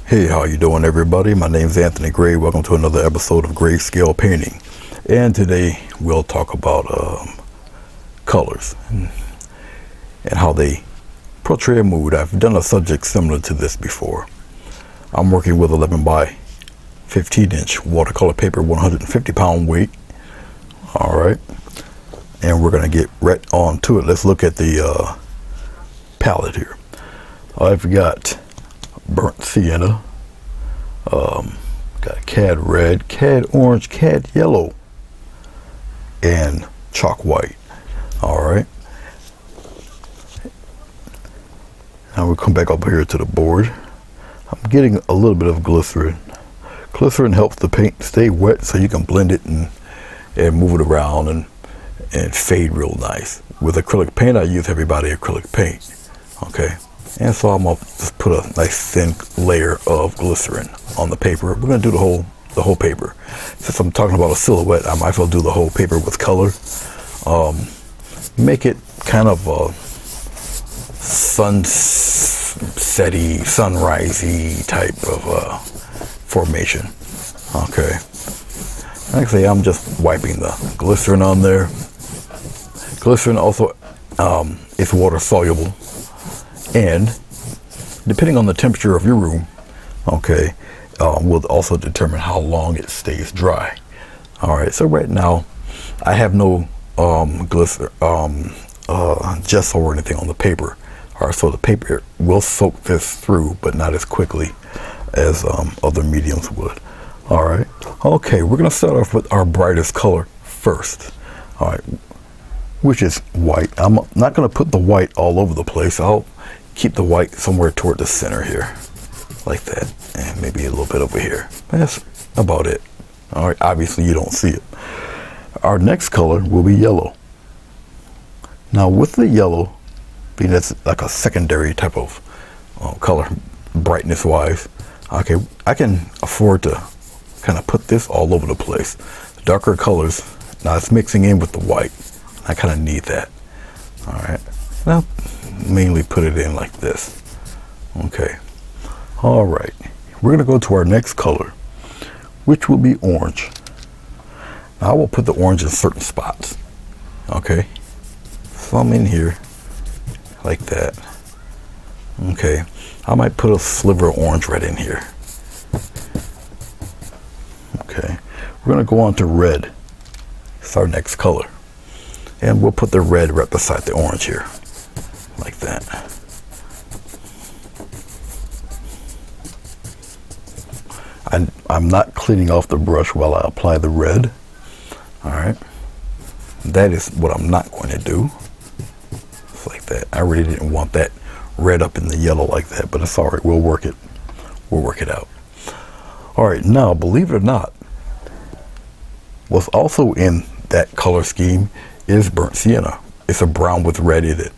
Hey, how you doing, everybody? My name's Anthony Gray. Welcome to another episode of Grayscale Painting. And today we'll talk about colors and how they portray a mood. I've done a subject similar to this before. I'm working with 11 by 15-inch watercolor paper, 150-pound weight. All right, and we're gonna get right on to it. Let's look at the palette here. I've got burnt sienna, got cad red, cad orange, cad yellow, and chalk white. All right, now we'll come back up here to the board. I'm getting a little bit of glycerin. Glycerin helps the paint stay wet so you can blend it and move it around and fade real nice. With acrylic paint, I use heavy body acrylic paint. Okay, and so I'm gonna just put a nice thin layer of glycerin on the paper. We're gonna do the whole paper. Since I'm talking about a silhouette, I might as well do the whole paper with color. Make it kind of a sunsetty, sunrisey type of formation. Okay. Actually, I'm just wiping the glycerin on there. Glycerin also is water soluble, and depending on the temperature of your room, okay, will also determine how long it stays dry. All right, so right now I have no glycerin, gesso or anything on the paper. All right, so the paper will soak this through, but not as quickly as other mediums would. All right, okay, we're gonna start off with our brightest color first. All right, which is white. I'm not gonna put the white all over the place. I'll keep the white somewhere toward the center here, like that, and maybe a little bit over here. That's about it. All right, obviously you don't see it. Our next color will be yellow. Now with the yellow, being that's like a secondary type of color, brightness wise, okay, I can afford to kind of put this all over the place. Darker colors, now it's mixing in with the white. I kind of need that. All right, now mainly put it in like this. Okay, all right, we're gonna go to our next color, which will be orange. Now I will put the orange in certain spots. Okay, some in here like that. Okay, I might put a sliver of orange red in here. Okay, we're gonna go on to red. It's our next color, and we'll put the red right beside the orange here, like that. I'm not cleaning off the brush while I apply the red. All right, that is what I'm not going to do. It's like that. I really didn't want that red up in the yellow like that, but it's all right. We'll work it out. All right, now believe it or not, what's also in that color scheme is burnt sienna. It's a brown with red in it.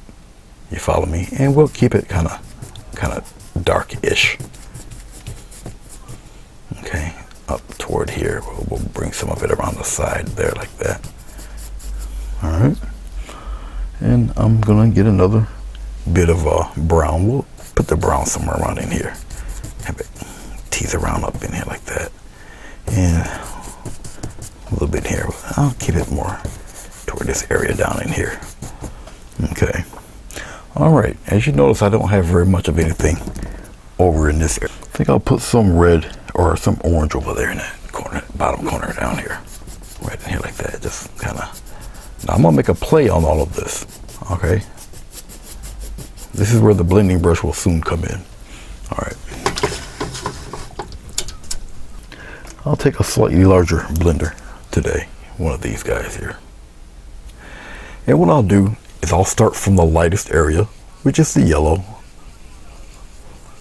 You follow me? And we'll keep it kind of dark-ish. Okay, up toward here. We'll bring some of it around the side there like that. All right, and I'm gonna get another bit of brown. We'll put the brown somewhere around in here. Have it tease around up in here like that, and a little bit here. I'll keep it more toward this area down in here. Okay. All right. As you notice, I don't have very much of anything over in this area. I think I'll put some red or some orange over there in that corner, bottom corner down here, right in here like that. Just kind of. Now I'm gonna make a play on all of this. Okay. This is where the blending brush will soon come in. All right. I'll take a slightly larger blender today, one of these guys here. And what I'll do is I'll start from the lightest area, which is the yellow.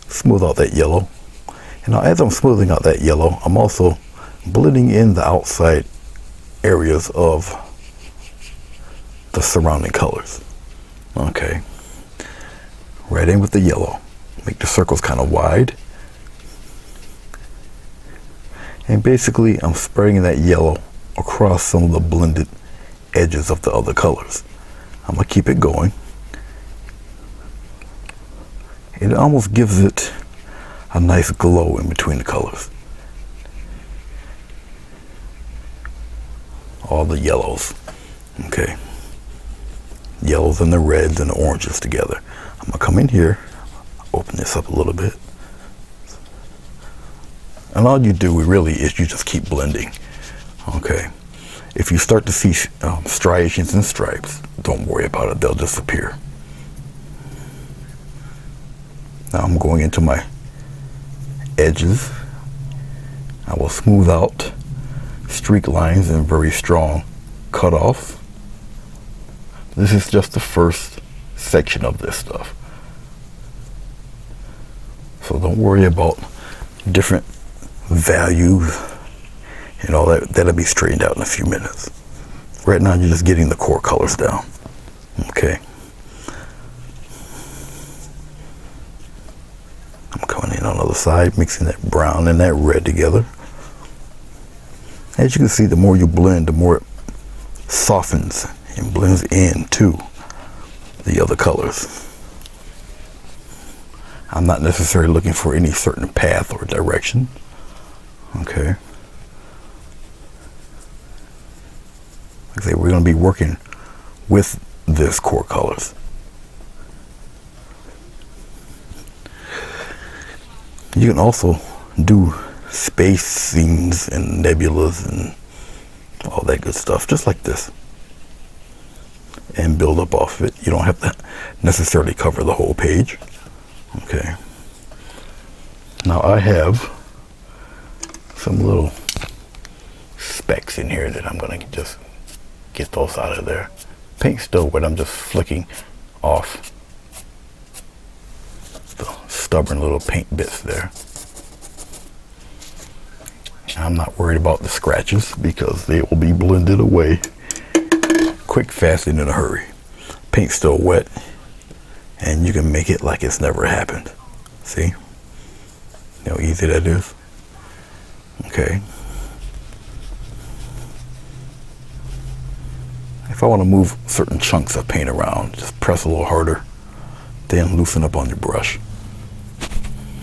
Smooth out that yellow. And now as I'm smoothing out that yellow, I'm also blending in the outside areas of the surrounding colors. Okay. Right in with the yellow. Make the circles kind of wide. And basically I'm spraying that yellow across some of the blended edges of the other colors. I'm gonna keep it going It almost gives it a nice glow in between the colors. All the yellows, okay? Yellows and the reds and the oranges together. I'm gonna come in here, open this up a little bit. And all you do really is you just keep blending, okay? If you start to see striations and stripes, don't worry about it, they'll disappear. Now I'm going into my edges. I will smooth out streak lines and very strong cutoffs. This is just the first section of this stuff. So don't worry about different values and all that. That'll be straightened out in a few minutes. Right now you're just getting the core colors down. Okay. I'm coming in on the other side, mixing that brown and that red together. As you can see, the more you blend, the more it softens and blends into the other colors. I'm not necessarily looking for any certain path or direction. Okay. Like I say, we're going to be working with this core colors. You can also do spacings and nebulas and all that good stuff, just like this, and build up off of it. You don't have to necessarily cover the whole page. Okay. Now I have some little specks in here that I'm going to just get those out of there. Paint's still wet. I'm just flicking off the stubborn little paint bits there. I'm not worried about the scratches because they will be blended away quick, fast, and in a hurry. Paint's still wet, and you can make it like it's never happened. See how easy that is? Okay. If I want to move certain chunks of paint around, just press a little harder, then loosen up on your brush.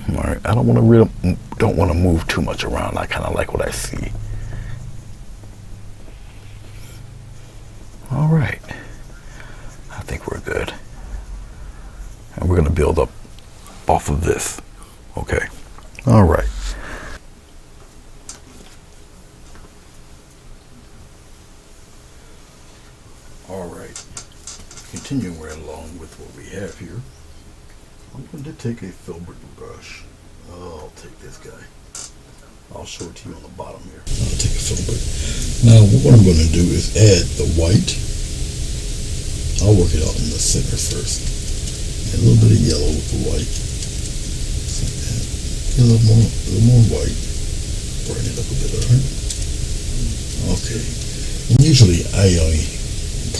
All right, I don't want to move too much around. I kind of like what I see. All right, I think we're good. And we're going to build up off of this. Okay. All right. All right. Continuing right along with what we have here. I'm going to take a filbert brush. I'll take this guy. I'll show it to you on the bottom here. I'll take a filbert. Now what I'm going to do is add the white. I'll work it out in the center first. And a little bit of yellow with the white. Just like that. Get a little more white. Brighten it up a bit, alright? Okay. And usually I only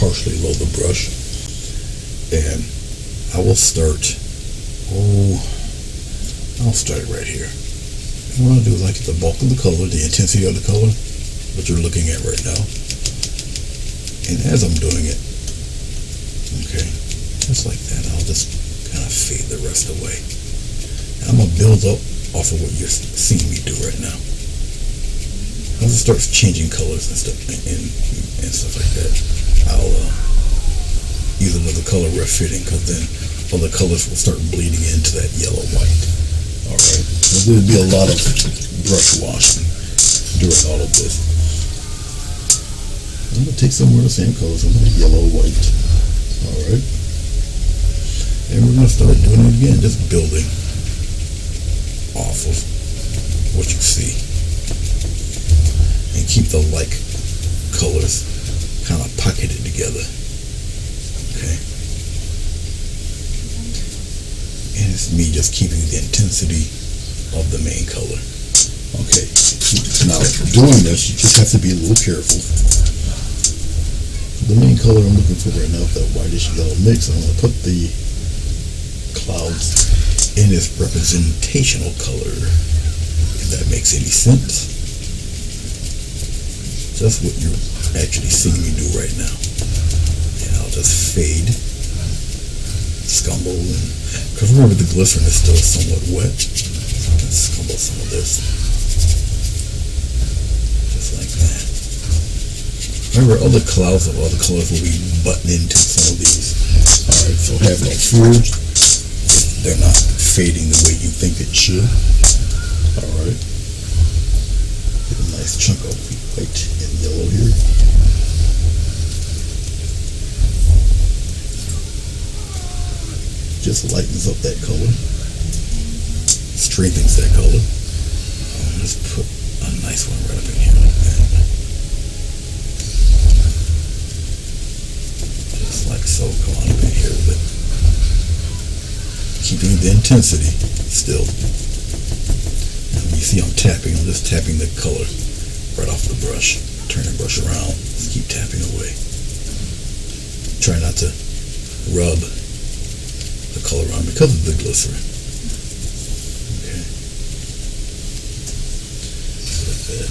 partially load the brush. And I will start. I'll start right here. And what I'll do is I get the bulk of the color, the intensity of the color, what you're looking at right now. And as I'm doing it, okay, just like that, I'll just kind of fade the rest away. And I'm going to build up off of what you're seeing me do right now. As it starts changing colors and stuff, and stuff like that, I'll use another color rough fitting, because then all the colors will start bleeding into that yellow white. All right, so there'll be a lot of brush washing during all of this. I'm gonna take some of the same colors, I'm gonna yellow, white. All right, and we're gonna start doing it again, just building off of what you see, and keep the like colors kind of pocketed together. Okay. And it's me just keeping the intensity of the main color. Okay, now doing this, you just have to be a little careful. The main color I'm looking for right now is that whitish yellow mix. I'm going to put the clouds in its representational color, if that makes any sense. Just what you're actually seeing me do right now. And I'll just fade scumble, and because remember the glycerin is still somewhat wet, so I can scumble some of this, just like that. Remember, other clouds of other colors will be butting into some of these. Alright, so have no fear. They're not fading the way you think it should. Alright. Get a nice chunk of white and yellow here. Just lightens up that color. Strengthens that color. Let's put a nice one right up in here like that. Like so, come on up in here with it. Keeping the intensity still. And you see I'm tapping, I'm just tapping the color right off the brush. Turn the brush around, just keep tapping away. Try not to rub the color on because of the glycerin. Okay. Like that.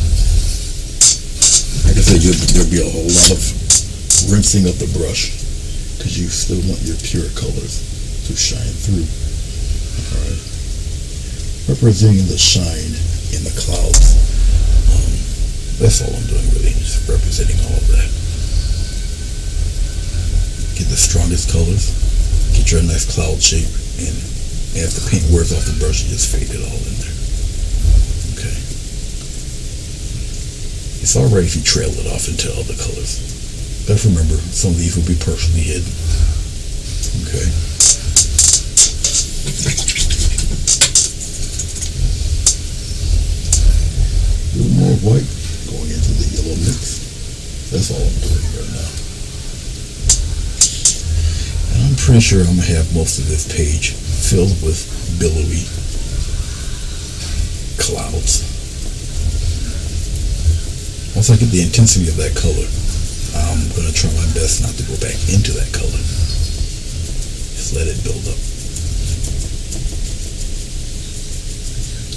Like I said, there'll be a whole lot of rinsing of the brush, because you still want your pure colors to shine through. Alright. Representing the shine in the clouds. That's all I'm doing really, just representing all of that. Get the strongest colors, get your nice cloud shape, and as the paint wears off the brush, you just fade it all in there. Okay. It's alright if you trail it off into other colors. But remember, some of these will be partially hidden. Okay. A little more white going into the yellow mix. That's all I'm doing right now. And I'm pretty sure I'm going to have most of this page filled with billowy clouds. Once I get the intensity of that color, I'm going to try my best not to go back into that color. Just let it build up.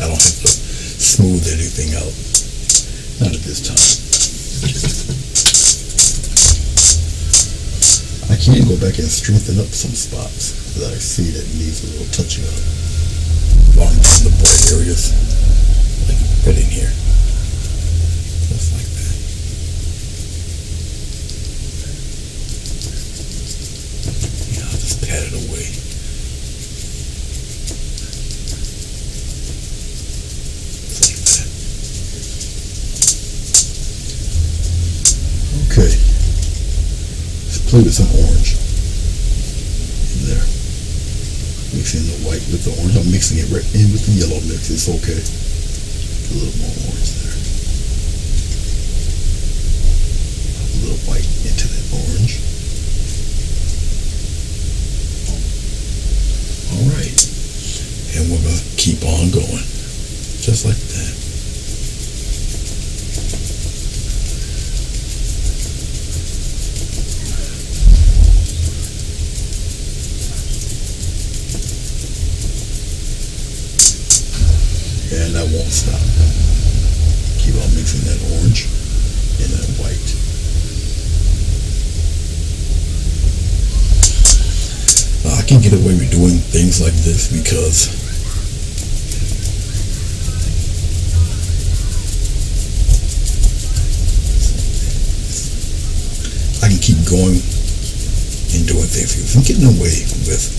I don't have to smooth anything out. Not at this time. I can go back and strengthen up some spots that I see that needs a little touching up. Along the bright areas. Like right in here. Just like that. Pat it away. Like that. Okay. Let's play with some orange in there. Mixing the white with the orange. I'm mixing it right in with the yellow mix. It's okay. A little more orange there. A little white into that orange. Alright, and we're going to keep on going, just like that. And I won't stop. Keep on mixing that orange and that white. I can get away with doing things like this because I can keep going and doing things. I'm getting away with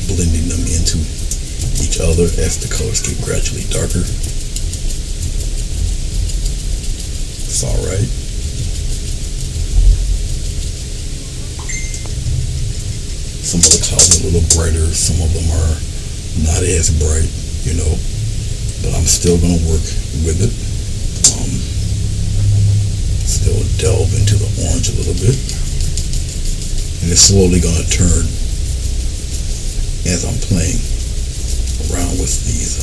blending them into each other as the colors get gradually darker. It's alright. Some of the clouds are a little brighter, some of them are not as bright, you know, but I'm still going to work with it. Still delve into the orange a little bit, and it's slowly going to turn as I'm playing around with these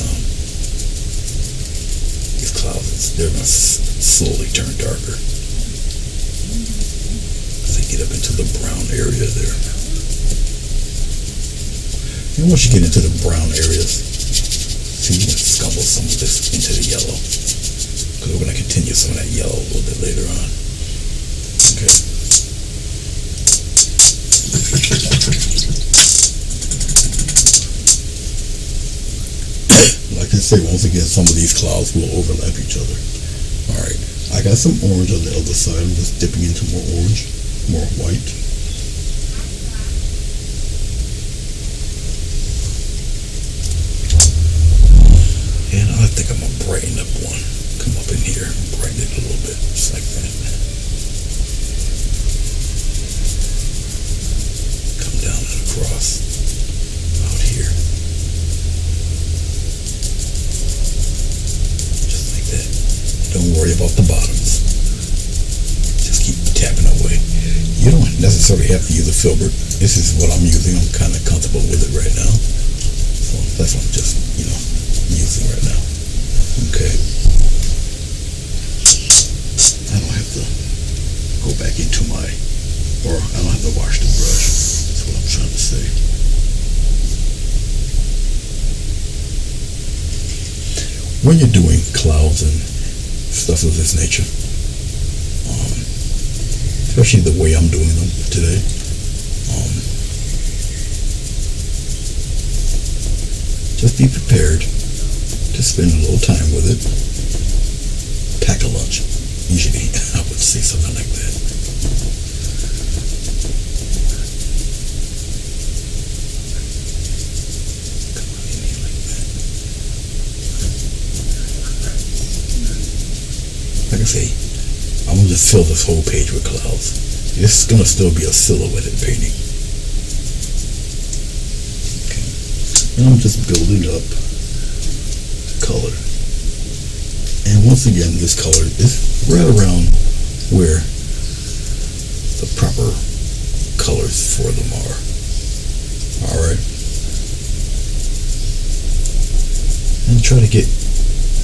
clouds. They're going to slowly turn darker as they get up into the brown area there. And once you get into the brown areas, see, you can scumble some of this into the yellow, because we're going to continue some of that yellow a little bit later on. Okay. say, once again, some of these clouds will overlap each other. Alright, I got some orange on the other side. I'm just dipping into more orange, more white. And I think I'm going to brighten up one. Come up in here and brighten it a little bit, just like that. Come down and across out here. Just like that. Don't worry about the bottoms. Just keep tapping away. You don't necessarily have to use a filbert. This is what I'm using. I'm kind of comfortable with it right now. So that's what I'm just, using right now. Okay. I don't have to go back into or I don't have to wash the brush. That's what I'm trying to say. When you're doing clouds and stuff of this nature, especially the way I'm doing them today, just be prepared to spend a little time with it. Pack a lunch. Usually I would say something like that. Come on in here like that. Like I say, I'm going to just fill this whole page with clouds. It's going to still be a silhouetted painting. Okay. And I'm just building up color. And once again, this color is right around where the proper colors for them are. Alright. And try to get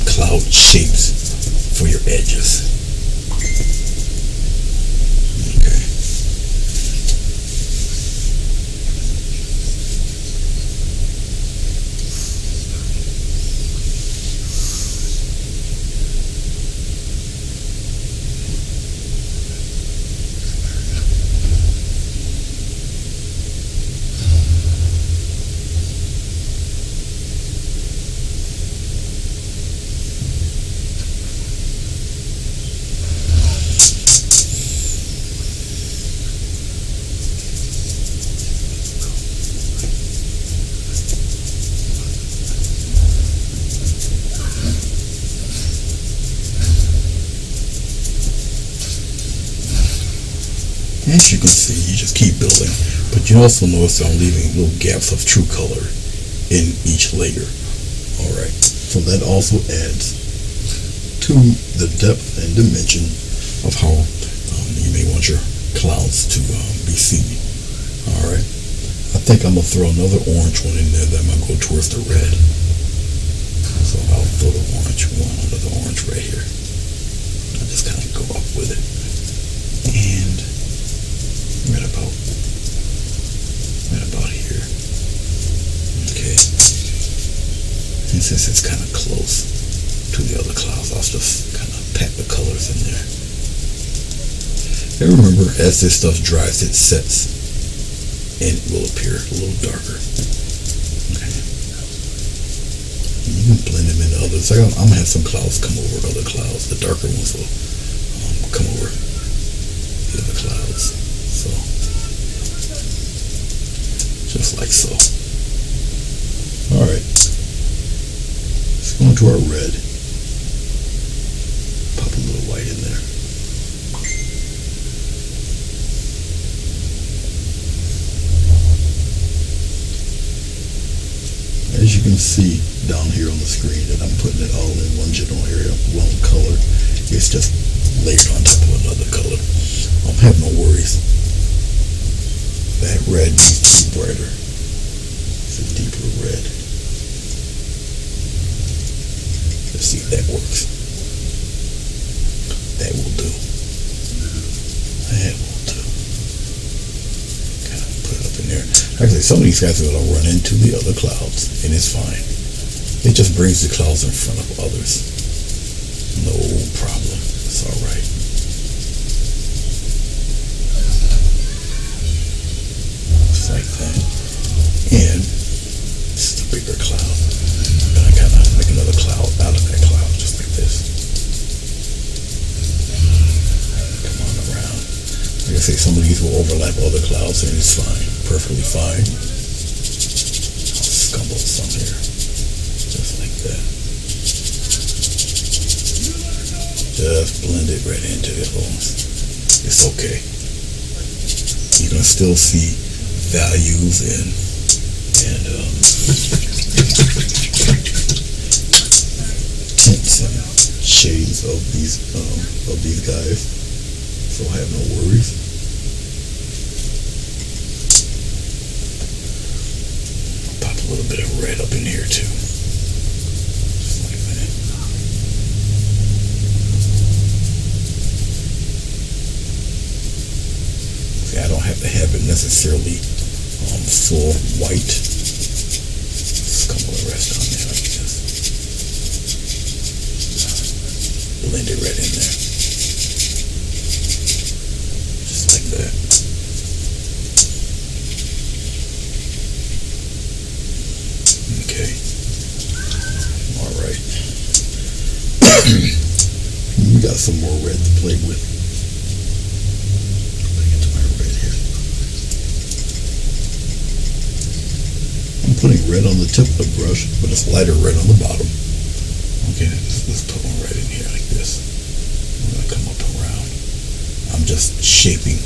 cloud shapes for your edges. Okay. As you can see, you just keep building, but you also notice I'm leaving little gaps of true color in each layer. Alright, so that also adds to the depth and dimension of how you may want your clouds to be seen. Alright, I think I'm going to throw another orange one in there, then I'm going to go towards the red. So I'll throw the orange one under the orange right here. I'll just kind of go up with it. And right about here. Okay. And since it's kind of close to the other clouds, I'll just kind of pack the colors in there. And remember, as this stuff dries, it sets and it will appear a little darker. Okay. And you can blend them into others. I'm gonna have some clouds come over other clouds. The darker ones will come over the other clouds. So, just like so. Alright. Let's go into our red. Pop a little white in there. As you can see down here on the screen, that I'm putting it all in one general area, one color. It's just layered on top of another color. Have no worries. That red needs to be brighter. It's a deeper red. Let's see if that works. That will do. That will do. Kind of put it up in there. Actually, some of these guys will run into the other clouds, and it's fine. It just brings the clouds in front of others. No problem. It's all right. Like that. And this is a bigger cloud. I'm gonna kind of make another cloud Like I say, some of these will overlap other clouds and it's fine, perfectly fine. I'll scumble some here, just like that. Just blend it right into it. It's okay. You can still see values and tints and shades of these guys, so I have no worries. Pop a little bit of red up in here too, just like that. See, I don't have to have it necessarily full white. Scumble the rest on there like this. Blend it right in there. Just like that. Okay. Alright. We got some more red to play with. Bring it to my red here. I'm putting red on the tip of the brush, but it's lighter red on the bottom. Okay, let's put one right in here like this. I'm going to come up around. I'm just shaping.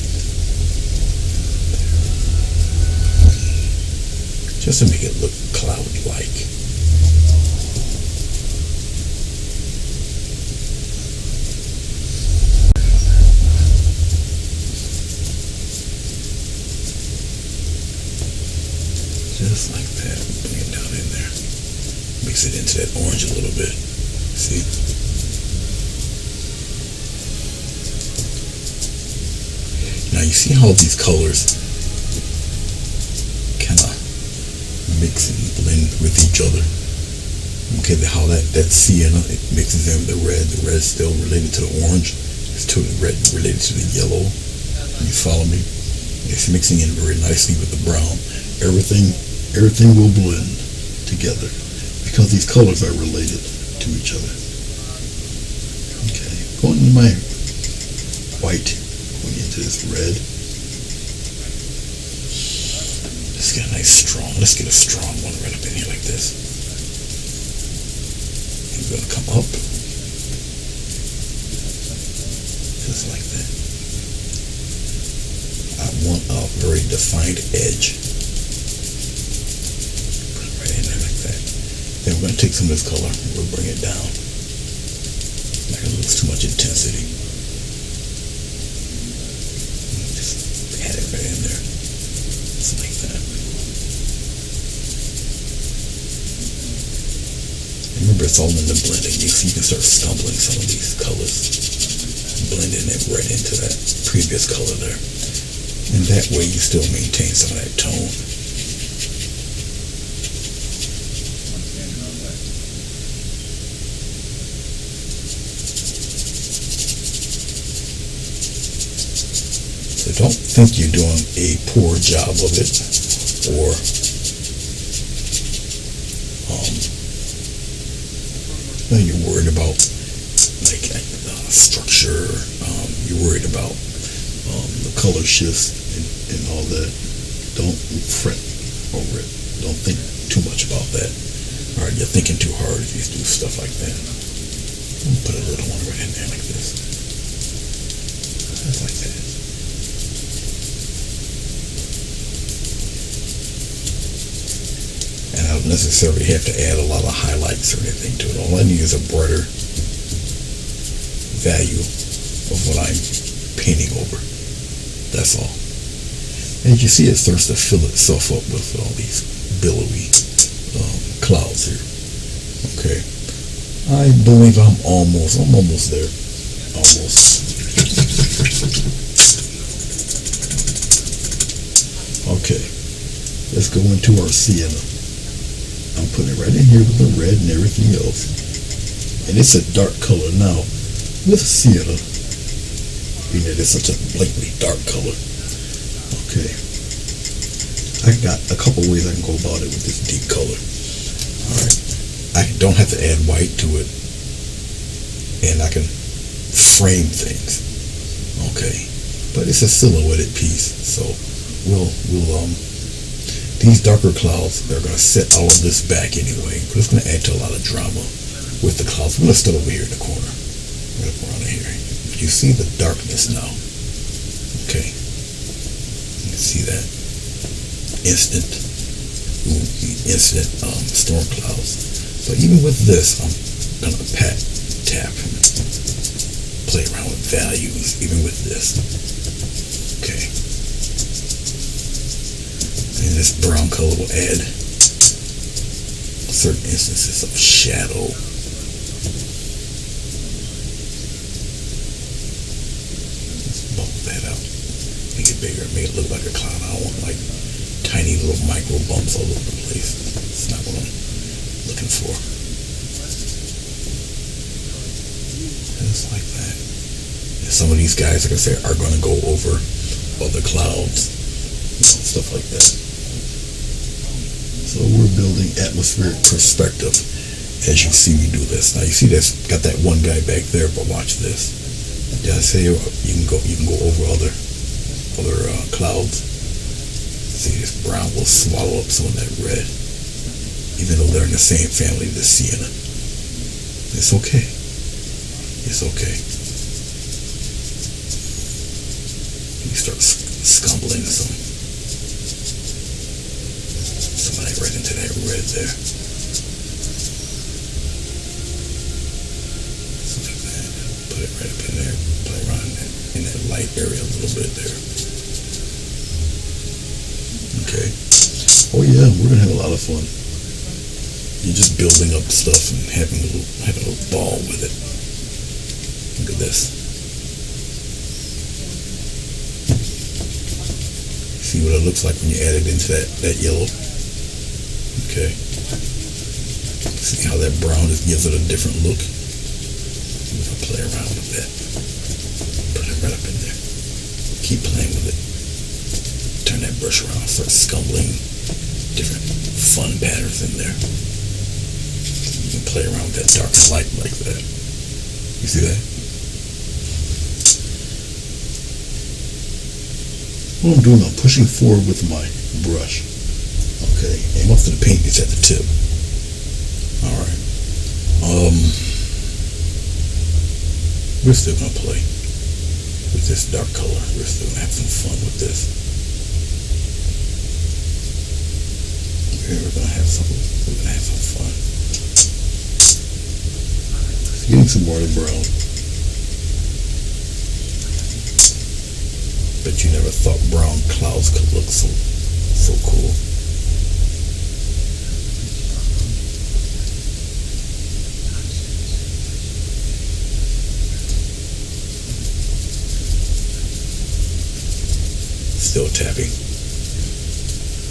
Just to make it look cloud-like. Just like that. Bring it down in there. Mix it into that orange a little bit. See? Now you see how these colors kind of mix and blend with each other. Okay, how that sienna, it mixes in the red. The red is still related to the orange. It's to the red related to the yellow. You follow me? It's mixing in very nicely with the brown. Everything will blend together because these colors are related to each other. Okay, going into my white, going into this red. Let's get a strong one right up in here like this. I'm going to come up, just like that. I want a very defined edge. Put it right in there like that. Then we're going to take some of this color, we'll bring it down. Not going to lose too much intensity. Just add it right in there. Just like that. Remember, it's all in the blending. You can start stumbling some of these colors, blending it right into that previous color there. And that way you still maintain some of that tone. So don't think you're doing a poor job of it, or you're worried about like structure. You're worried about the color shifts and all that. Don't fret over it. Don't think too much about that. All right, you're thinking too hard if you do stuff like that. Put a little one right in there like this. Just like that. And I don't necessarily have to add a lot of highlights or anything to it. All I need is a brighter value of what I'm painting over. That's all. And you see, it starts to fill itself up with all these billowy clouds here. Okay. I believe I'm almost there. Almost. Okay. Let's go into our sienna. I'm putting it right in here with the red and everything else. And it's a dark color now with sienna. Being that it's such a blatantly dark color. Okay. I got a couple ways I can go about it with this deep color. Alright. I don't have to add white to it. And I can frame things. Okay. but it's a silhouetted piece. So we'll these darker clouds, they're going to set all of this back anyway, but it's going to add to a lot of drama with the clouds. I'm going to start over here in the corner, right up around here. You see the darkness now. Okay, you can see that instant storm clouds. But even with this, I'm going to tap and play around with values even with this. Okay, and this brown color will add certain instances of shadow. Let's bump that out, make it bigger, make it look like a cloud. I don't want like tiny little micro bumps all over the place. It's not what I'm looking for. Just like that. And some of these guys, like I said, are going to go over other clouds, stuff like that. So we're building atmospheric perspective as you see me do this. Now you see that's got that one guy back there, but watch this. Did I say you can go over other clouds? See, this brown will swallow up some of that red, even though they're in the same family, the sienna. It's okay. It's okay. You start scumbling some of that right into that red there. Something like that. Put it right up in there. Play around in that light area a little bit there. Okay. Oh yeah, we're gonna have a lot of fun. You're just building up stuff and having a little ball with it. Look at this. See what it looks like when you add it into that yellow. Okay. See how that brown just gives it a different look. I'll play around with that. Put it right up in there. Keep playing with it. Turn that brush around, start scumbling different fun patterns in there. You can play around with that dark light like that. You see that? What I'm doing, I'm pushing forward with my brush. Okay, and most of the paint is at the tip. Alright. We're still gonna play with this dark color. We're still gonna have some fun with this. We're gonna have some fun. Getting some more of the brown. But you never thought brown clouds could look so cool. Still tapping.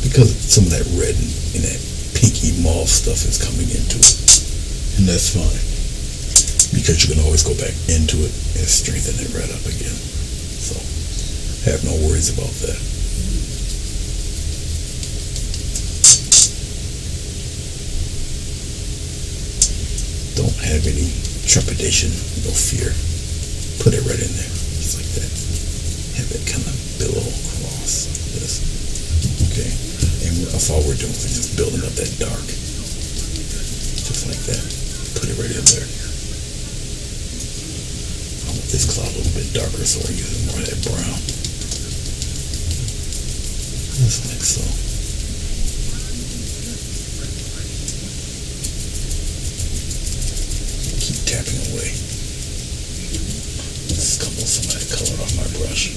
Because some of that red and that pinky mauve stuff is coming into it. And that's fine. Because you can always go back into it and strengthen it right up again. So have no worries about that. Don't have any trepidation, no fear. Put it right in there, just like that. Have it kind of billow across this. Okay, and that's all we're doing. We're just building up that dark, just like that. Put it right in there. I want this cloud a little bit darker, so we're using more of that brown. Just like so. Keep tapping away. Scumble some of that color off my brush.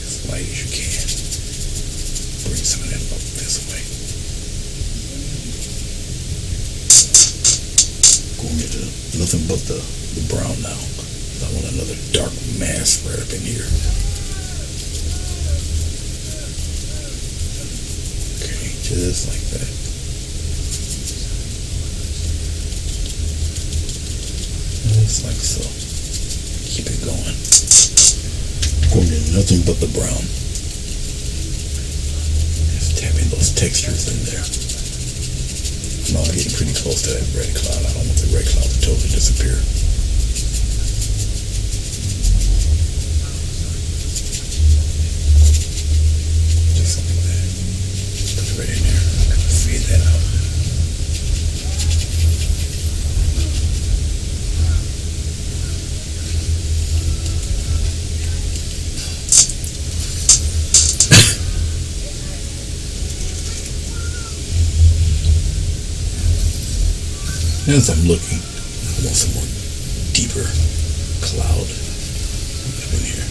As light as you can. Bring some of that up this way. Going into nothing but the brown now. I want another dark mass right up in here. Okay, just like that. Just like so. Keep it going. Going into nothing but the brown. Just tapping those textures in there. close to that red cloud. I don't want the red cloud to totally disappear. Just like that. Put it right in there. I'm gonna fade that out. As I'm looking, I want some more deeper cloud up in here.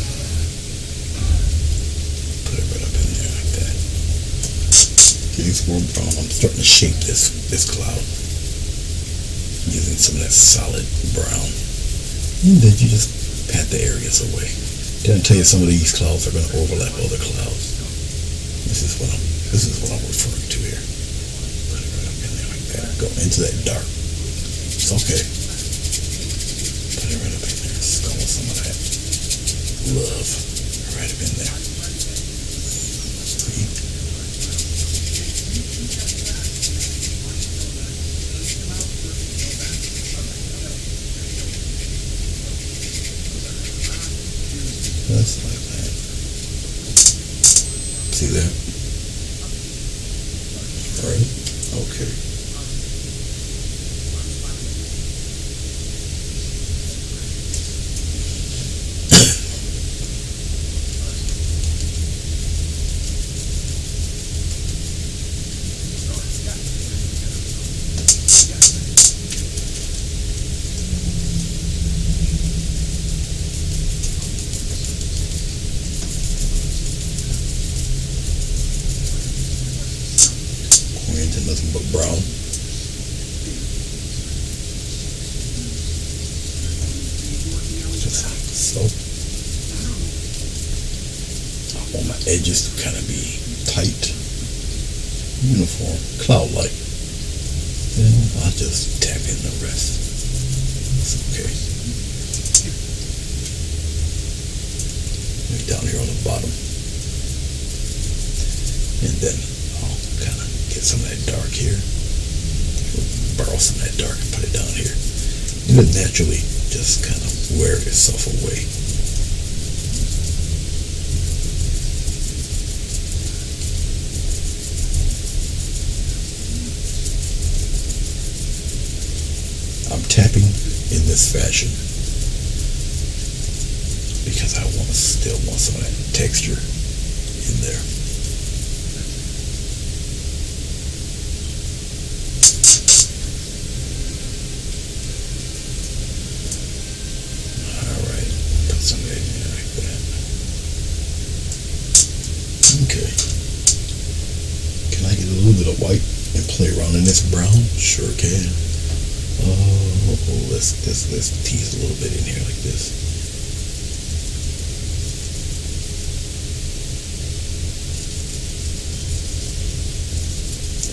Put it right up in there like that. Getting some more brown. I'm starting to shape this cloud using some of that solid brown. And then you just pat the areas away. Did I tell you some of these clouds are going to overlap other clouds? This is what I'm referring to here. Put it right up in there like that. Go into that dark. It's okay. Put it right up in there. Just go with some of that love right up in there. See? Just like that. See that? All right. Okay. Nothing but brown. Just like so. I want my edges to kind of be tight, uniform, cloud-like. Then I'll just tap in the rest. It's okay. Maybe down here on the bottom. And then I'll kind of get some of that dark here. Borrow some of that dark and put it down here. It'll naturally just kind of wear itself away. I'm tapping in this fashion because I still want some of that texture in there. Okay. Can I get a little bit of white and play around in this brown? Sure can. Oh, let's tease a little bit in here like this.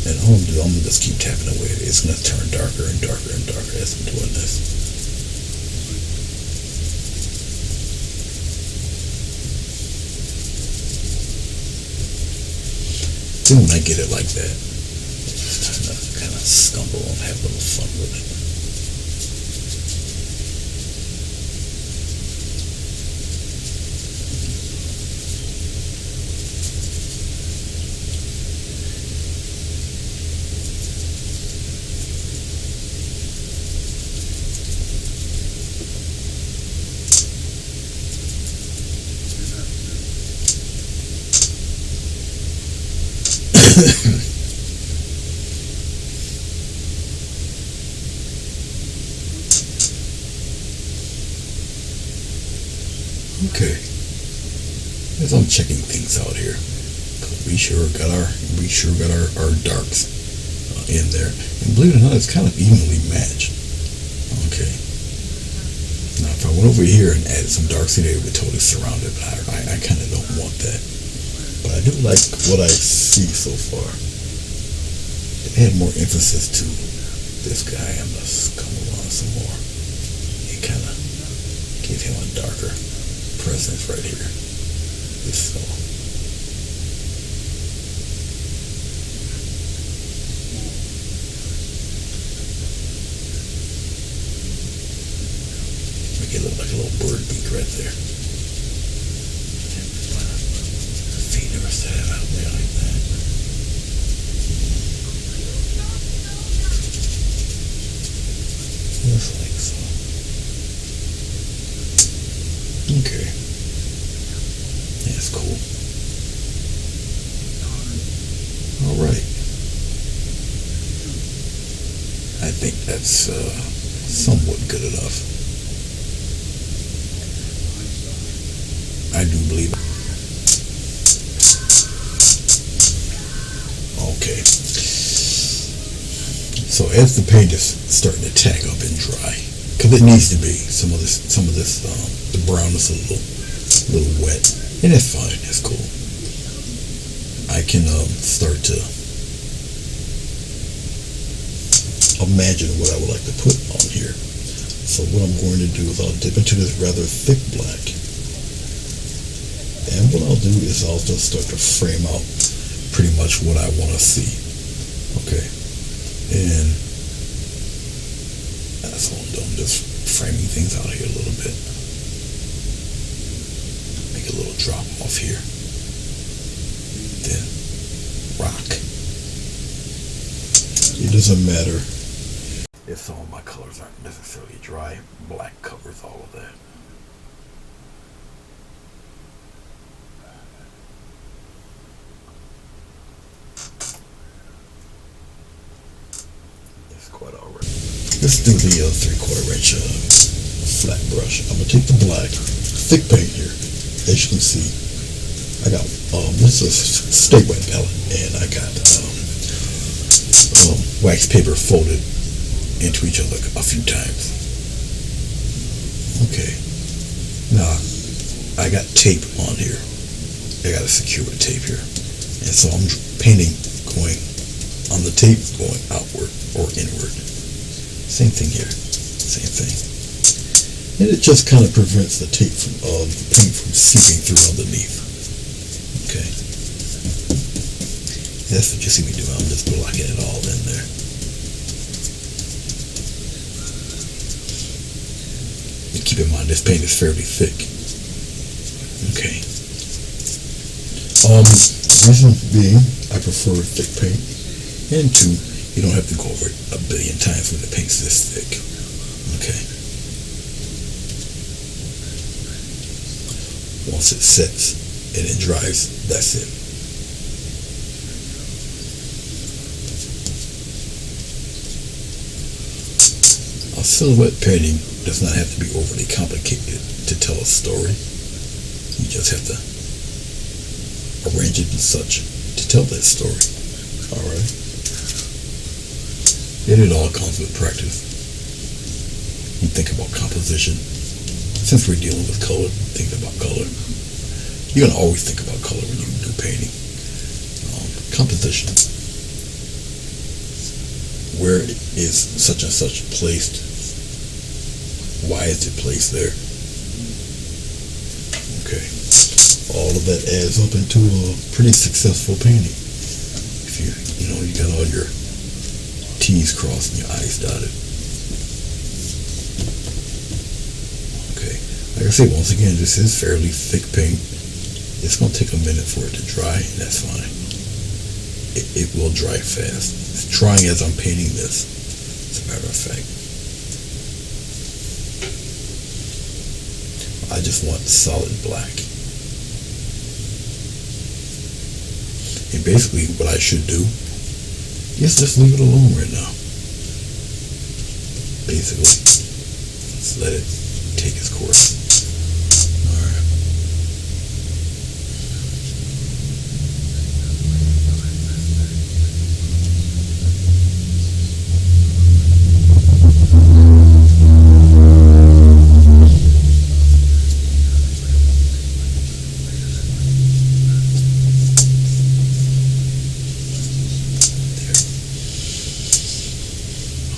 And all I'm gonna just keep tapping away. It's gonna turn darker and darker and darker as I'm doing this. Then when I get it like that, it's time to kind of stumble and have a little fun with it. Okay, as I'm checking things out here, we sure got our darks in there, and believe it or not, it's kind of evenly matched. Okay, now if I went over here and added some darks in there, it would totally surround it, but I kind of don't want that. But I do like what I see so far. It add more emphasis to this guy. I'm gonna scumble on some more. It kind of gave him a darker presence right here. So It looked like a little bird beak right there. Feet never set it out there like that. Just like so. Okay. That's cool. Alright. I think that's somewhat good enough. I do believe it. Okay. So as the paint is starting to tag up and dry, because it needs to be, some of this, the brown is a little wet, and that's fine. That's cool. I can start to imagine what I would like to put on here. So what I'm going to do is I'll dip into this rather thick black, and what I'll do is I'll just start to frame out pretty much what I want to see. Okay, and that's all I'm doing. Just framing things out here a little bit. Make a little drop off here. Then rock. It doesn't matter if some of my colors aren't necessarily dry. Black covers all of that. It's quite alright. Let's do the 3/4 inch flat brush. I'm gonna take the black, thick paint here. As you can see, I got this is a stay wet palette, and I got wax paper folded into each other a few times. Okay, now I got tape on here. I got to secure with tape here, and so I'm painting going on the tape, going outward or inward. Same thing here, same thing, and it just kind of prevents the tape from the paint from seeping through underneath. Okay, that's what you see me do. I'm just blocking it all in there. And keep in mind, this paint is fairly thick. Okay. Reason being, I prefer thick paint, and two, you don't have to go over it a billion times when the paint's this thick. Okay. Once it sets and it dries, that's it. A silhouette painting does not have to be overly complicated to tell a story. You just have to arrange it and such to tell that story. Alright? And it all comes with practice. You think about composition. Since we're dealing with color, think about color. You're going to always think about color when you do painting. Composition. Where is such and such placed? Why is it placed there? Okay. All of that adds up into a pretty successful painting. If you got all your T's crossed and your I's dotted. Okay. Like I say, once again, this is fairly thick paint. It's going to take a minute for it to dry, and that's fine. It will dry fast. It's drying as I'm painting this, as a matter of fact. I just want solid black. And basically what I should do is just leave it alone right now. Basically, just let it take its course. Alright.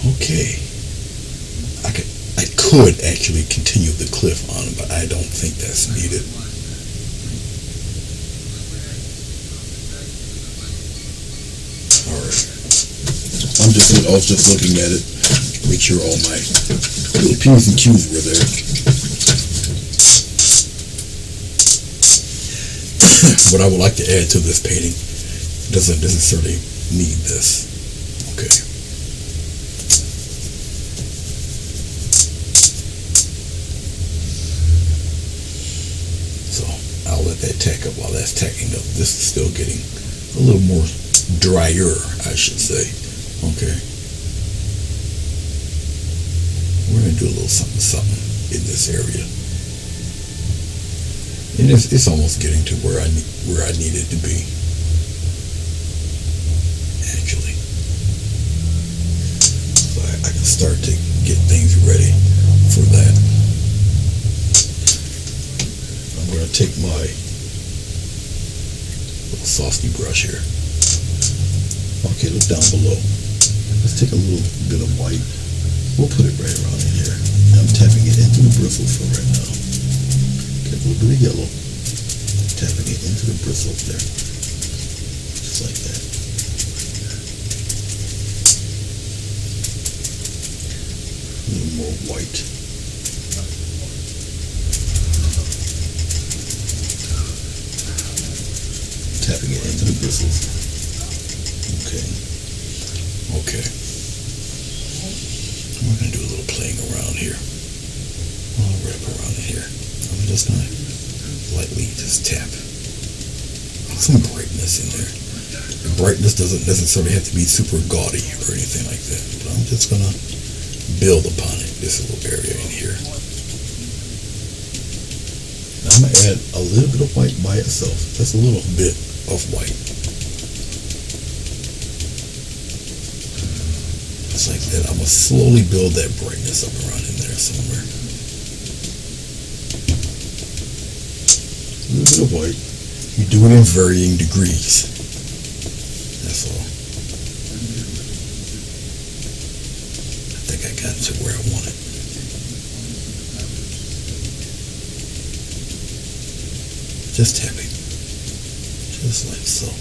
Okay, I could actually continue the cliff on, but I don't think that's needed. Alright, I was just looking at it, make sure all my little P's and Q's were there. what I would like to add to this painting doesn't necessarily need this. Okay. So I'll let that tack up while that's tacking up. This is still getting a little more drier, I should say. Okay. We're going to do a little something in this area. And it's almost getting to where I need it to be. Actually. So I can start to get things ready for that. I'm going to take my little softy brush here. Okay, look down below. Let's take a little bit of white. We'll put it right around in here. I'm tapping it into the bristles for right now. Okay, a little bit of yellow. Tapping it into the bristles there. Just like that. A little more white. Tapping it into the bristles. Okay. Okay. We're going to do a little playing around here. I'll wrap around in here. I'm just going to lightly just tap some brightness in there. The brightness doesn't necessarily have to be super gaudy or anything like that, but I'm just going to build upon it, this little area in here. Now I'm going to add a little bit of white by itself, just a little bit of white. Just like that. I'm going to slowly build that brightness up around in there somewhere. A little bit of white. You do it in varying degrees. That's all. I think I got it to where I want it. Just tapping. Just like so.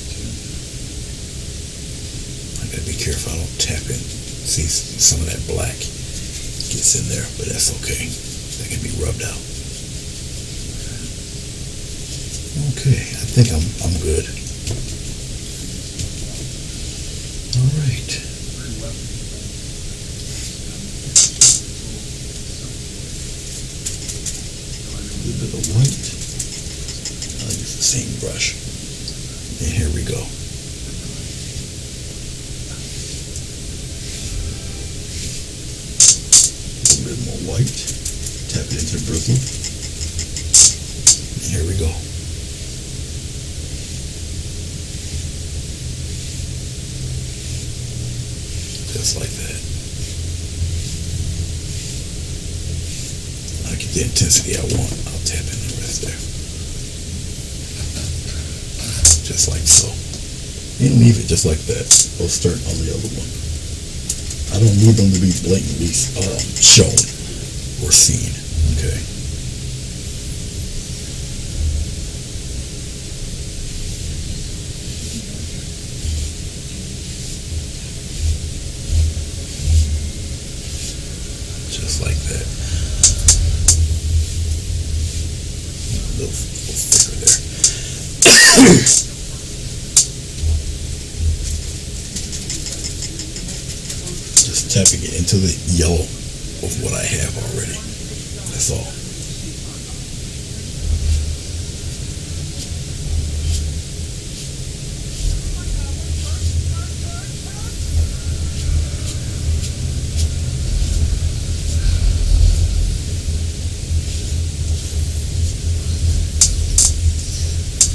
I gotta be careful I don't tap in. See, some of that black gets in there, but that's okay. That can be rubbed out. Okay, I think I'm good. All right. A little bit of white. I'll use the same brush. And here we go. More white, tap it into the bristle, and here we go. Just like that. I get the intensity I want, I'll tap in the rest there. Just like so. And leave it just like that. We'll start on the other one. I don't need them to be blatantly shown or seen. Okay. Just like that. A little thicker there. Tapping it into the yellow of what I have already. That's all.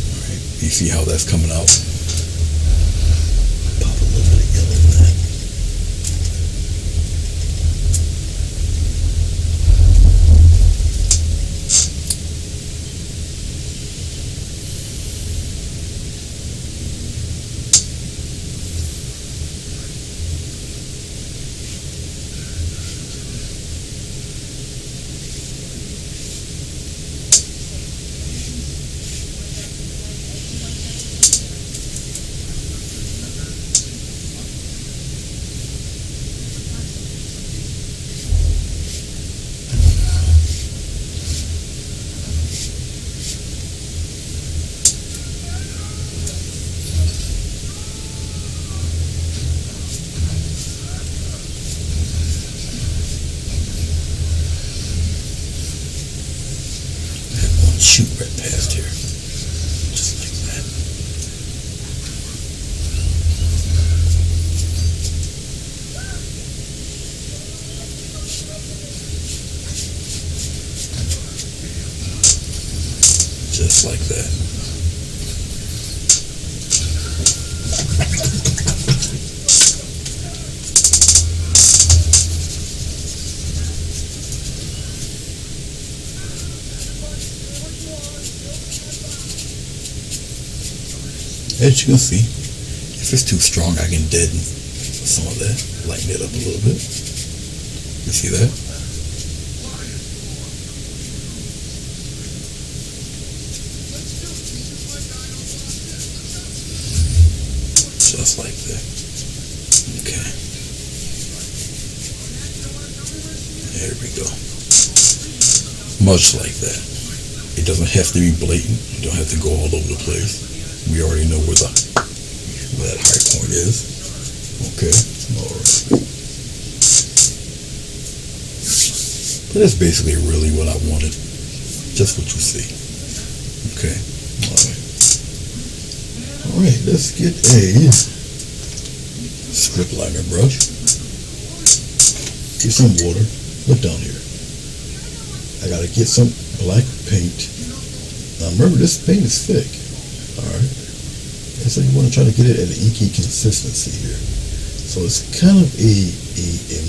All right. You see how that's coming out? Pop a little bit of yellow in that. shoot right past here. Just like that. Just like that. As you can see, if it's too strong, I can deaden some of that, lighten it up a little bit. You see that? Just like that. Okay. There we go. Much like that. It doesn't have to be blatant. You don't have to go all over the place. We already know where that high point is. Okay. All right. But that's basically really what I wanted. Just what you see. Okay. All right. All right. Let's get a strip liner brush. Get some water. Look down here. I gotta get some black paint. Now remember, this paint is thick. Alright. And so you want to try to get it at an inky consistency here. So it's kind of a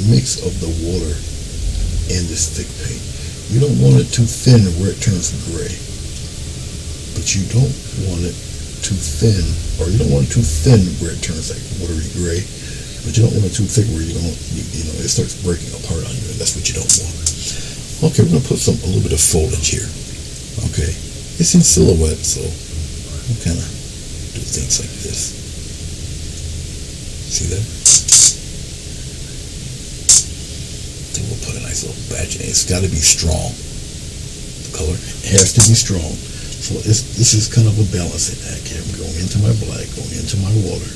mix of the water and this thick paint. You don't want it too thin where it turns gray. But you don't want it too thin, or you don't want it too thin where it turns like watery gray. But you don't want it too thick where you know, it starts breaking apart on you, and that's what you don't want. Okay, we're gonna put a little bit of foliage here. Okay. It's in silhouette, so we'll kind of do things like this. See that? Then we'll put a nice little batch in. It's got to be strong. The color has to be strong. So this is kind of a balancing act here. I'm going into my black, going into my water.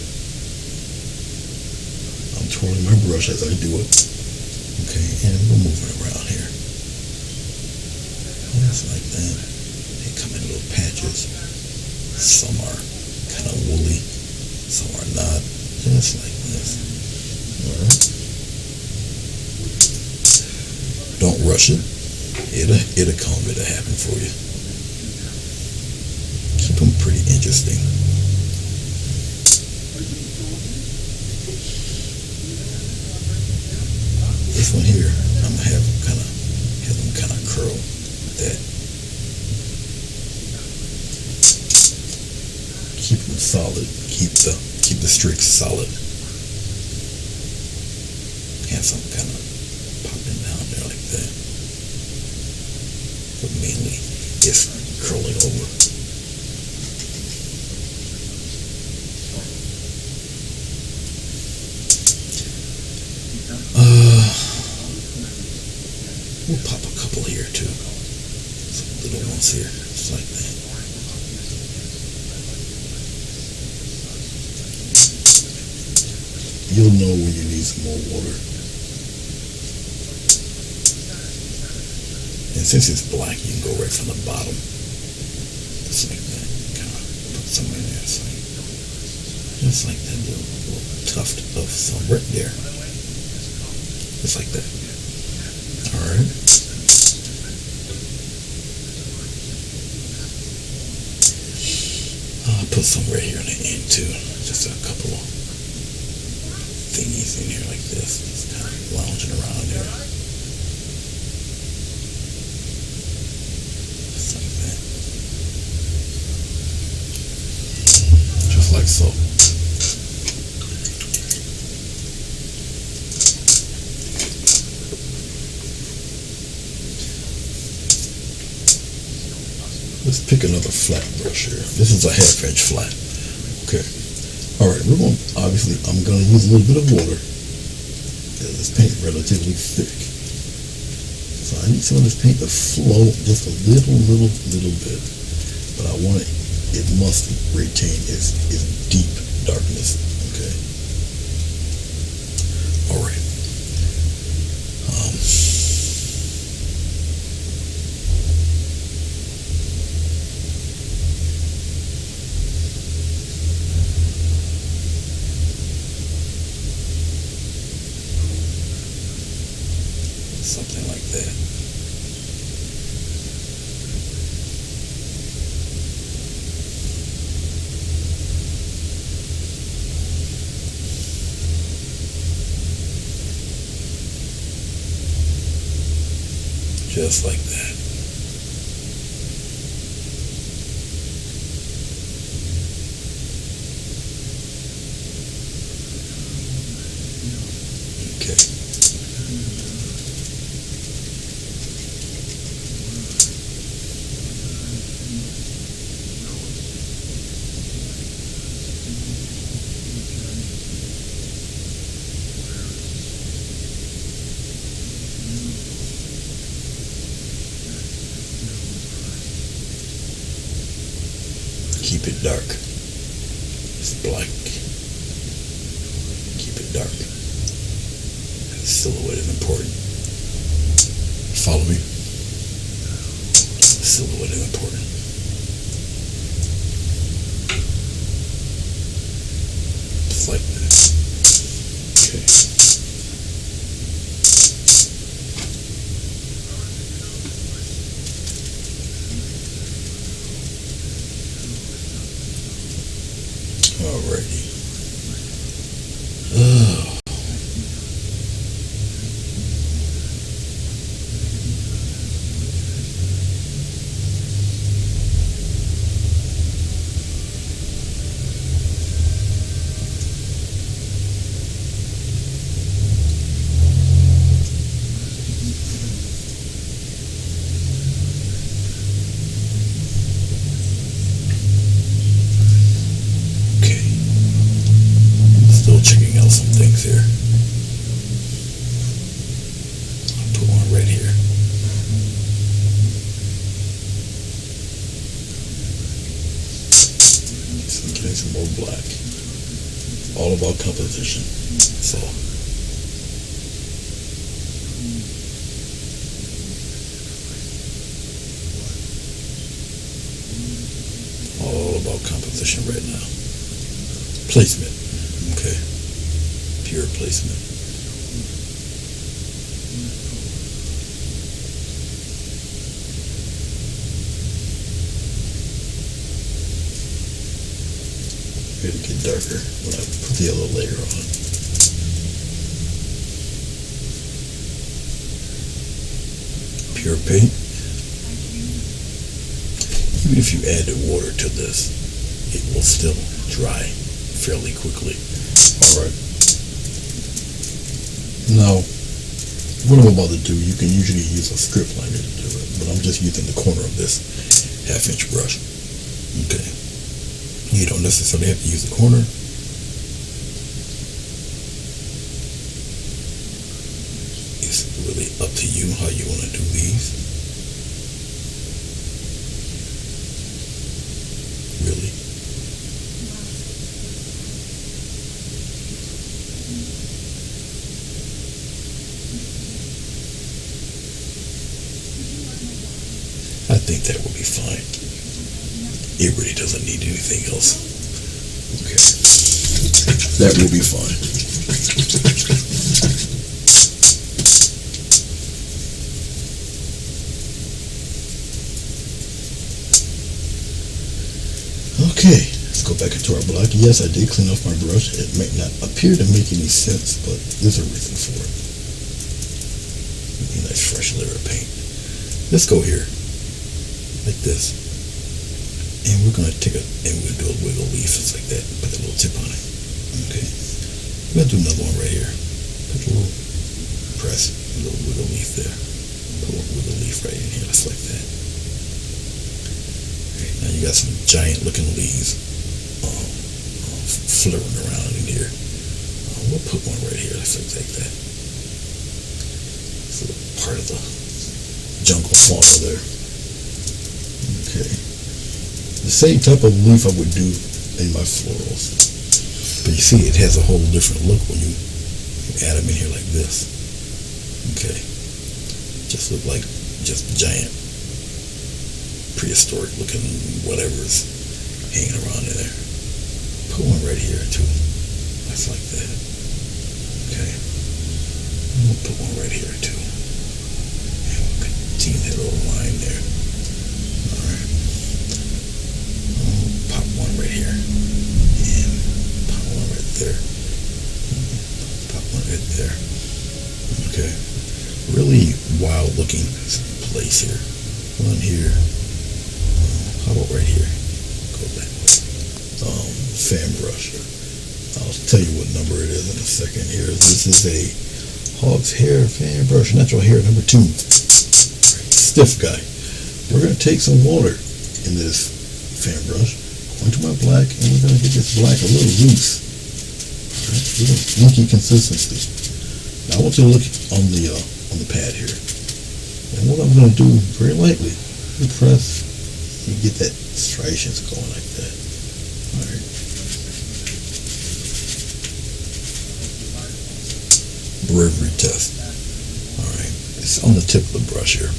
I'm twirling my brush as I do it. Okay, and we'll move it around here. Just like that. They come in little patches. Some are kind of woolly, some are not. Just like this. Alright. Don't rush it. It'll come, it'll happen for you. Keep them pretty interesting. This one here, I'm gonna have them kind of curl like that. Keep them solid. Keep the streaks solid. Have some kind of popping down there like that. But mainly it's curling over. We'll pop a couple here too. Some little ones here, just like that. You'll know when you need some more water. And since it's black, you can go right from the bottom. Just like that. Kind of put some in there. So just like that little tuft of some right there. Just like that. Alright. I'll put some right here on the end too. Just a couple of thingies in here like this. Just kind of lounging around there. Just like that. Just like so. Let's pick another flat brush here. This is a 1/2 inch flat. Okay. Alright, I'm going to use a little bit of water because this paint is relatively thick. So I need some of this paint to flow just a little bit. But I want it must retain its deep darkness. Okay. Alright. Something like that. Just like that. Okay. Keep it dark. It's black. Keep it dark. The silhouette is important. Follow me. The silhouette is important. Just like that. Okay. Alrighty. Still checking out some things here. I'll put one right here. Getting some more black. All about composition. So all about composition right now. Placement. Okay. Pure placement. It'll get darker when I put the yellow layer on. Pure paint. Even if you add the water to this, it will still dry fairly quickly. Alright. Now, what I'm about to do, you can usually use a strip liner to do it, but I'm just using the corner of this 1/2 inch brush. Okay. You don't necessarily have to use the corner. It's really up to you how you want to do these. Really. I think that will be fine. It really doesn't need anything else. Okay. That will be fine. Okay, let's go back into our block. Yes, I did clean off my brush. It may not appear to make any sense, but there's a reason for it. A nice fresh layer of paint. Let's go here. Like this, and we're going to take and we'll do a wiggle leaf just like that, put a little tip on it. Okay, we're going to do another one right here. Put a little press, a little wiggle leaf there. Put a wiggle leaf right in here, just like that. Okay, now you got some giant looking leaves flirting around in here. We'll put one right here, just like that. It's a little part of the jungle fauna there. Okay. The same type of leaf I would do in my florals. But you see, it has a whole different look when you add them in here like this. Okay. Just look like just giant prehistoric looking whatever's hanging around in there. Put one right here too. That's like that. Okay. We'll put one right here too. seeing that little line there. Alright. Pop one right here. And pop one right there. Pop one right there. Okay. Really wild looking place here. One here. How about right here? Go that way. Fan brush. I'll tell you what number it is in a second here. This is a Hog's Hair fan brush, natural hair number 2. Stiff guy. We're going to take some water in this fan brush, go into my black, and we're going to get this black a little loose. Alright, a little inky consistency. Now I want you to look on the pad here. And what I'm going to do very lightly, you press, you get that striations going like that. Alright. Bravery test. Alright. It's on the tip of the brush here.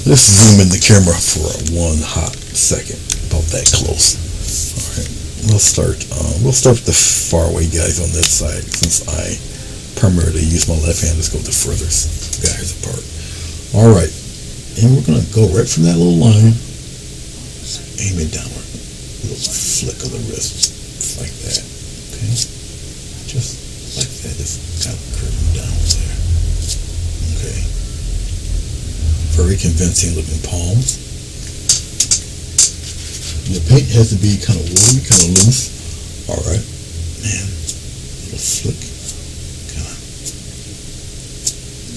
Let's zoom in the camera for one hot second. About that close. Alright. We'll start with the far away guys on this side, since I primarily use my left hand. Let's go the furthest guys apart. Alright. And we're gonna go right from that little line. Just aim it downward. A little flick of the wrist. Just like that. Okay? Just like that. Just kind of curving down there. Okay. Very convincing looking palms. The paint has to be kind of woolly, kind of loose. Alright. Man. Little flick. Kind of.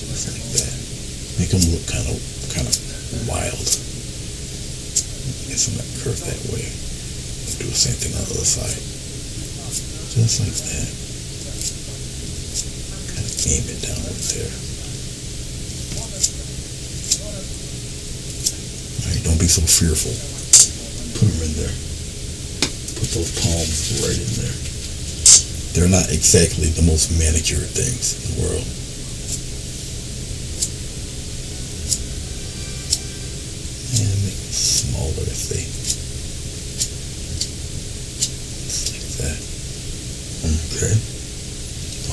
Just like that. Make them look kind of wild. Get some of that curve that way. Do the same thing on the other side. Just like that. Kind of aim it down right there. Alright, don't be so fearful. Put them in there. Put those palms right in there. They're not exactly the most manicured things in the world. And make them smaller if they. Just like that. Okay.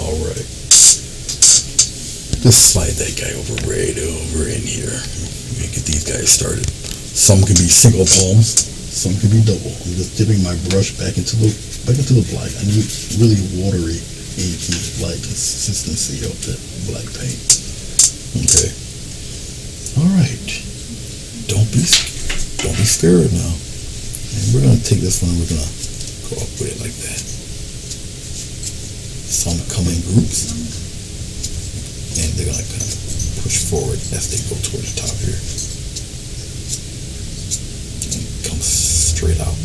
Alright. Just slide that guy right over in here. Get these guys started. Some can be single palms, some can be double. I'm just dipping my brush back into the black. I need really watery, inky, light consistency of that black paint. Okay. Alright. Don't be scared now. And we're gonna take this one and we're gonna go up with it like that. Some come in groups and they're gonna kind of push forward as they go toward the top here. And come straight out.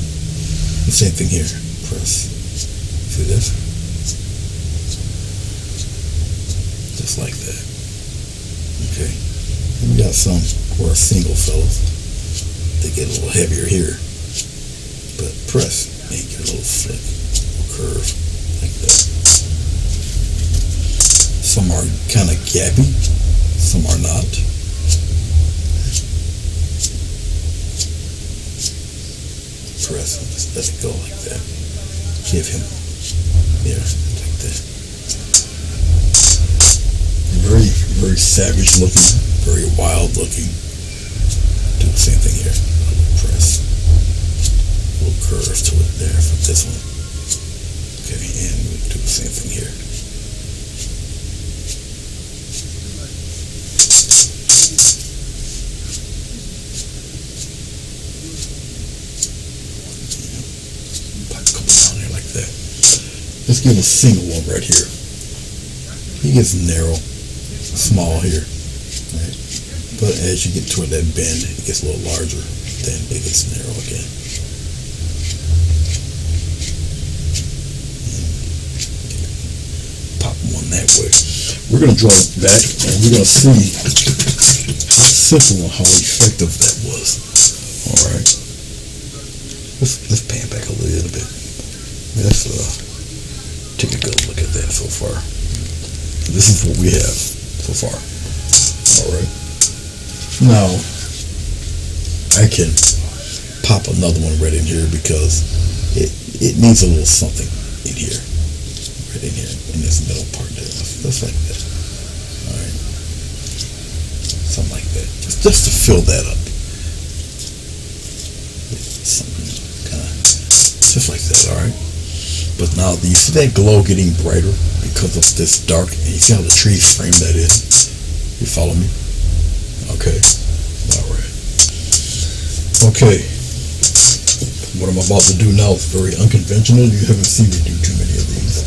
The same thing here. Press. See this? Just like that. Okay. And we got some who are single fellas. They get a little heavier here. But press and get a little flick, a little curve, like that. Some are kind of gappy, some are not. Press and just let it go like that. Give him, yeah, like that. Very, very savage looking, very wild looking. Do the same thing here. A little press, a little curve to it there for this one. Okay, and we'll do the same thing here. Let's give a single one right here. He gets narrow, small here, right? But as you get toward that bend, it gets a little larger, then it gets narrow again. Pop one that way. We're going to draw it back, and we're going to see how simple and how effective that was. All right. Let's pan back a little bit. Let's take a good look at that so far. This is what we have so far. Alright. Now, I can pop another one right in here because it needs a little something in here. Right in here, in this middle part there. Just like that. Alright. Something like that. Just just to fill that up. Something kind of just like that, all right? But now, do you see that glow getting brighter because of this dark? And you see how the trees frame that in? You follow me? Okay. All right. Okay. What I'm about to do now is very unconventional. You haven't seen me do too many of these.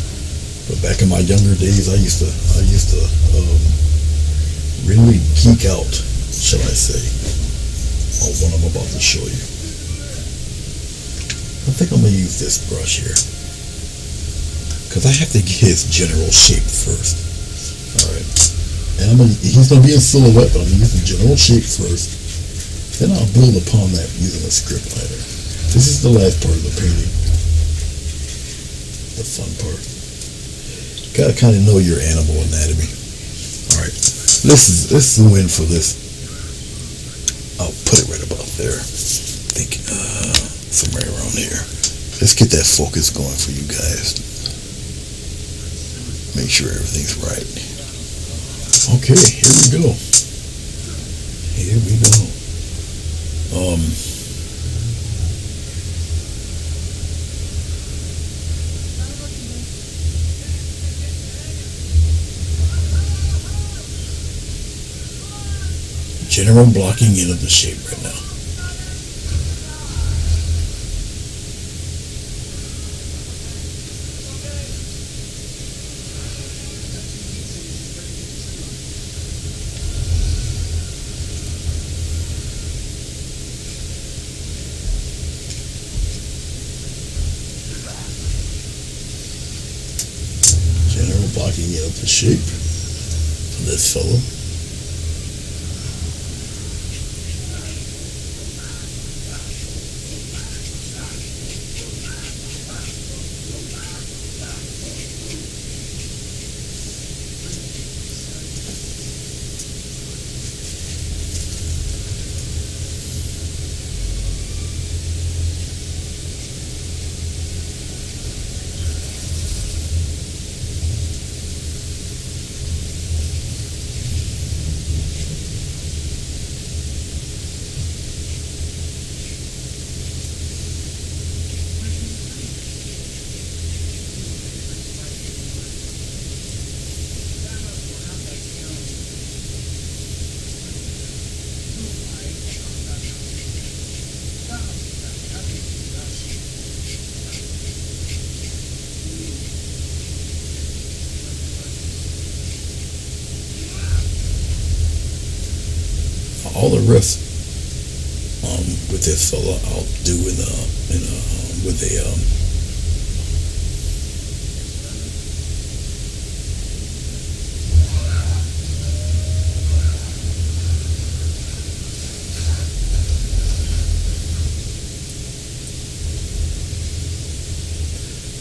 But back in my younger days, I used to really geek out, shall I say, on what I'm about to show you. I think I'm gonna use this brush here because I have to get his general shape first. All right, and he's gonna be in silhouette, but I'm gonna use the general shape first. Then I'll build upon that using a script lighter. This is the last part of the painting, the fun part. Gotta kind of know your animal anatomy. All right, let's zoom in for this. I'll put it right about there. I think somewhere around here. Let's get that focus going for you guys. Make sure everything's right. Okay, here we go. Here we go. General blocking in of the shape right now. General blocking in of the shape for this fellow. All the rest with this fella I'll do with a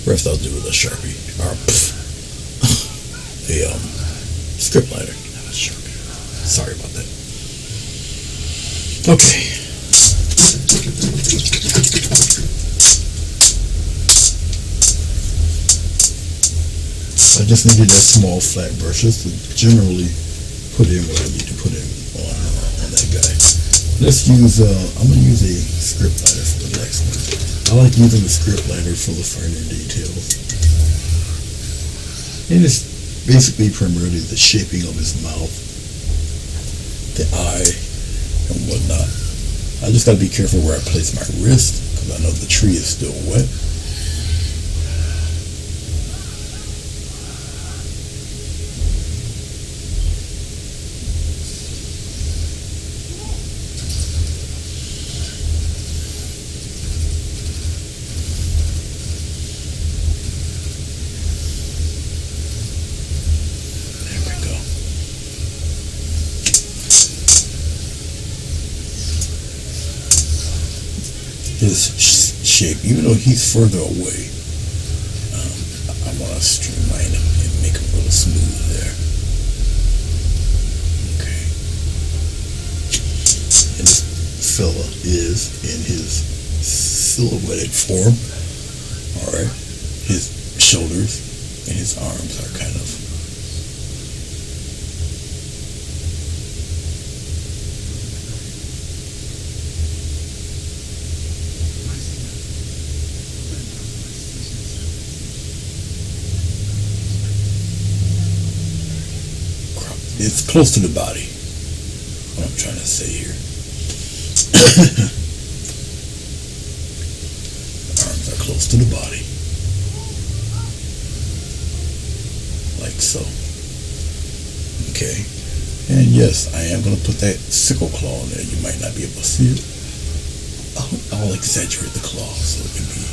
rest I'll do with a Sharpie or a script lighter, not a Sharpie. Sorry about that. Okay. I just needed that small flat brush just to generally put in what I need to put in on that guy. Let's use, I'm going to use a script lighter for the next one. I like using the script lighter for the finer details. And it's basically primarily the shaping of his mouth, the eye, and whatnot. I just got to be careful where I place my wrist because I know the tree is still wet. His shape, even though he's further away, I want to streamline him and make him a little smooth there. Okay. And this fella is in his silhouetted form. Alright. His shoulders and his arms are kind of it's close to the body. What I'm trying to say here. Arms are close to the body. Like so. Okay. And yes, I am going to put that sickle claw in there. You might not be able to see it. I'll exaggerate the claw so it can be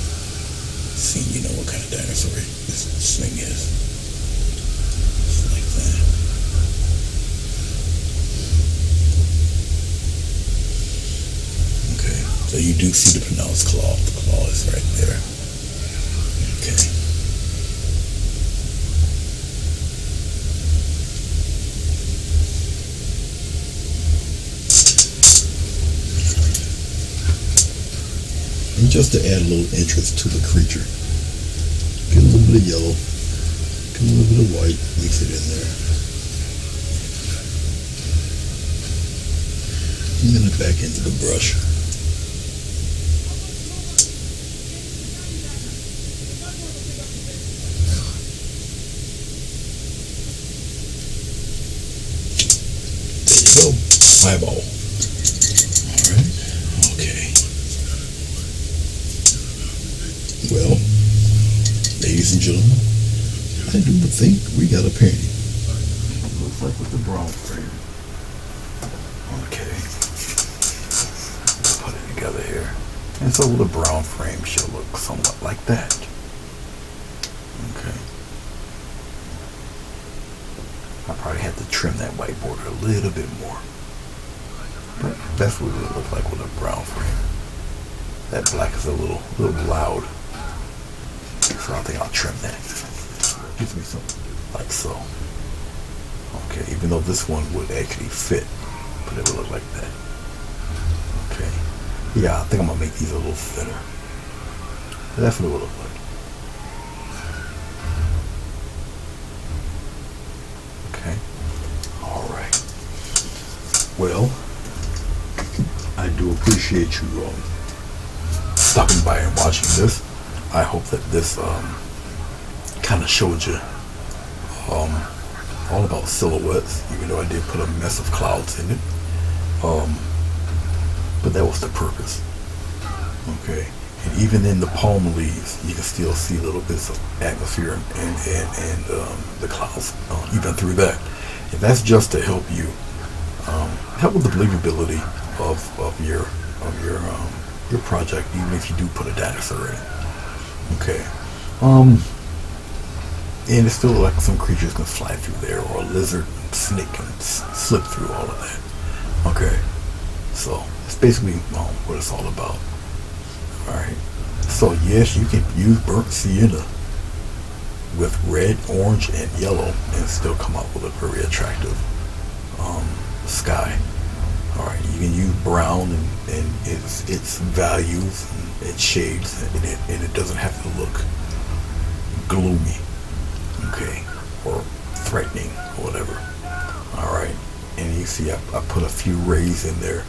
seen, you know what kind of dinosaur this thing is. Just like that. Okay, so you do see the pronounced claw. The claw is right there. Okay. And just to add a little interest to the creature, get a little bit of yellow, get a little bit of white, mix it in there. And then back into the brush. There you go, eyeball. Well, ladies and gentlemen, I do think we got a painting. Looks like with the brown frame. Okay. Put it together here. And so the brown frame should look somewhat like that. Okay. I probably had to trim that white border a little bit more. But that's what it looks like with a brown frame. That black is a little loud. So I think I'll trim that. Gives me something like so. Okay, even though this one would actually fit, but it would look like that. Okay. Yeah, I think I'm gonna make these a little thinner. That's what it would look like. Okay. Alright. Well, I do appreciate you stopping by and watching this. I hope that this kind of showed you all about silhouettes, even though I did put a mess of clouds in it. But that was the purpose. Okay. And even in the palm leaves, you can still see little bits of atmosphere and the clouds even through that. And that's just to help you help with the believability of your project, even if you do put a dinosaur in it. Okay. And it's still like some creatures can fly through there, or a lizard, snake can slip through all of that. Okay. So it's basically what it's all about. Alright. So yes, you can use burnt sienna with red, orange, and yellow and still come up with a very attractive sky. Alright, you can use brown and its values and its shades, and it doesn't have to look gloomy, okay, or threatening or whatever. Alright, and you see I put a few rays in there,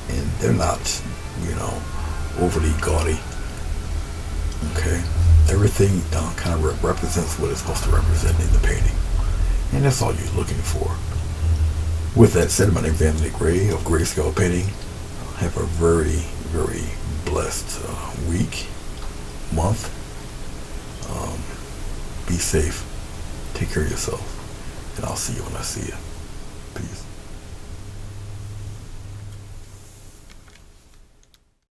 and they're not, overly gaudy. Okay, everything kind of represents what it's supposed to represent in the painting, and that's all you're looking for. With that said, my name is Anthony Gray of Grayscale Painting. Have a very, very blessed week, month. Be safe. Take care of yourself. And I'll see you when I see you. Peace.